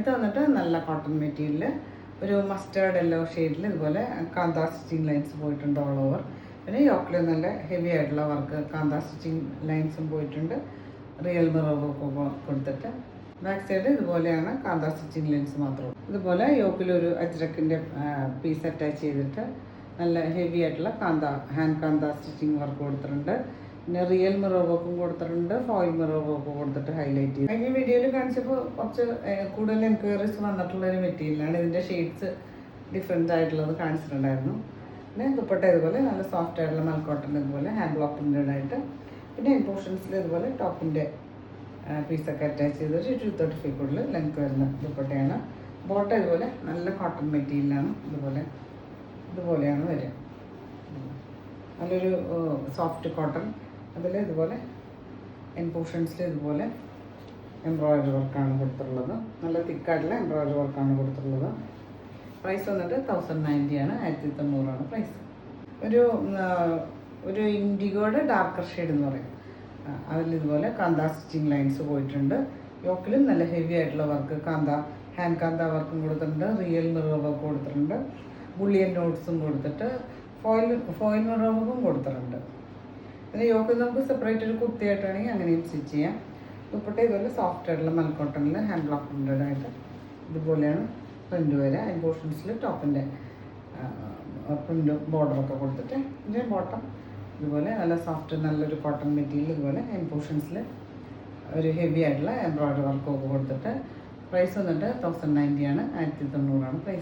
ഇത് വന്നിട്ട് നല്ല കോട്ടൺ മെറ്റീരിയൽ, ഒരു മസ്റ്റേർഡ് യെല്ലോ ഷെയ്ഡിൽ ഇതുപോലെ കാന്താ സ്റ്റിച്ചിങ് ലൈൻസ് പോയിട്ടുണ്ട് ഓൾ ഓവർ. പിന്നെ യോക്കിൽ നല്ല ഹെവി ആയിട്ടുള്ള വർക്ക് കാന്താ സ്റ്റിച്ചിങ് ലൈൻസും പോയിട്ടുണ്ട്, റിയൽ മിറർ വർക്ക് കൊടുത്തിട്ട്. ബാക്ക് സൈഡ് ഇതുപോലെയാണ് കാന്താ സ്റ്റിച്ചിങ് ലൈൻസ് മാത്രം. ഇതുപോലെ യോക്കിലൊരു അജ്രക്കിൻ്റെ പീസ് അറ്റാച്ച് ചെയ്തിട്ട് നല്ല ഹെവി ആയിട്ടുള്ള ഹാൻഡ് കാന്താ സ്റ്റിച്ചിങ് വർക്ക് കൊടുത്തിട്ടുണ്ട്. പിന്നെ റിയൽ മിറർ വർക്കും കൊടുത്തിട്ടുണ്ട്, ഫോയിൽ മിറർ വർക്കും കൊടുത്തിട്ട് ഹൈലൈറ്റ് ചെയ്തു. കഴിഞ്ഞ വീഡിയോയിൽ കാണിച്ചപ്പോൾ കുറച്ച് കൂടുതൽ എൻക്വയറീസ് വന്നിട്ടുള്ളൊരു മെറ്റീരിയലാണ്. ഇതിൻ്റെ ഷെയ്ഡ്സ് ഡിഫറെൻ്റ് ആയിട്ടുള്ളത് കാണിച്ചിട്ടുണ്ടായിരുന്നു. പിന്നെ ദുപ്പട്ട ഇതുപോലെ നല്ല സോഫ്റ്റ് ആയിട്ടുള്ള മൽക്കോട്ടൺ ഇതുപോലെ ഹാൻഡ് ബ്ലോക്ക് പ്രിൻ്റഡ് ആയിട്ട്. പിന്നെ ഇൻ പോർഷൻസിൽ ഇതുപോലെ ടോപ്പിൻ്റെ പീസൊക്കെ അറ്റാച്ച് ചെയ്തിട്ട് 235 കൂടുതൽ ലെങ്ത് വരുന്ന ദുപ്പട്ടയാണ്. ബോട്ടം ഇതുപോലെ നല്ല കോട്ടൺ മെറ്റീരിയലാണ്. ഇതുപോലെയാണ് വരിക. നല്ലൊരു സോഫ്റ്റ് കോട്ടൺ. അതിൽ ഇതുപോലെ എൻ പോർഷൻസിൽ ഇതുപോലെ എംബ്രോയിഡറി വർക്കാണ് കൊടുത്തിട്ടുള്ളത്. നല്ല തിക്കായിട്ടുള്ള എംബ്രോയിഡറി വർക്കാണ് കൊടുത്തിട്ടുള്ളത്. പ്രൈസ് വന്നിട്ട് 1090 ആണ്, 1900 പ്രൈസ്. ഒരു ഇൻഡിഗോയുടെ ഡാർക്കർ ഷെയ്ഡ് എന്ന് പറയും. അതിലിതുപോലെ കാന്താ സ്റ്റിച്ചിങ് ലൈൻസ് പോയിട്ടുണ്ട്. യോക്കിലും നല്ല ഹെവി ആയിട്ടുള്ള വർക്ക് ഹാൻഡ് കാന്താ വർക്കും കൊടുത്തിട്ടുണ്ട്, റിയൽ മിറർ വർക്ക് കൊടുത്തിട്ടുണ്ട്, ബുള്ളിയൻ നോട്ട്സും കൊടുത്തിട്ട് ഫോയിൽ മിറർ വർക്കും കൊടുത്തിട്ടുണ്ട്. പിന്നെ യോക്കിൽ നമുക്ക് സെപ്പറേറ്റ് ഒരു കുർത്തിയായിട്ടാണെങ്കിൽ അങ്ങനെയും സ്റ്റിച്ച് ചെയ്യാം. ദുപ്പട്ട ഇതുപോലെ സോഫ്റ്റ് ആയിട്ടുള്ള മൽക്കോട്ടണിൽ ഹാൻഡ് ബ്ലോക്ക് പ്രിൻ്റഡ് ആയിട്ട് ഇതുപോലെയാണ് പ്രിൻ്റ് വരിക. അതിൻ പോർഷൻസിൽ ടോപ്പിൻ്റെ പ്രിൻ്റ് ബോർഡറൊക്കെ കൊടുത്തിട്ട്. ഇതിൻ്റെ ബോട്ടം ഇതുപോലെ നല്ല സോഫ്റ്റ് നല്ലൊരു കോട്ടൺ മെറ്റീരിയൽ ഇതുപോലെ അതിൻ പോർഷൻസിൽ ഒരു ഹെവി ആയിട്ടുള്ള എംബ്രോയിഡറി വർക്കൊക്കെ കൊടുത്തിട്ട്. പ്രൈസ് വന്നിട്ട് 1090 ആണ്, 1900 പ്രൈസ്.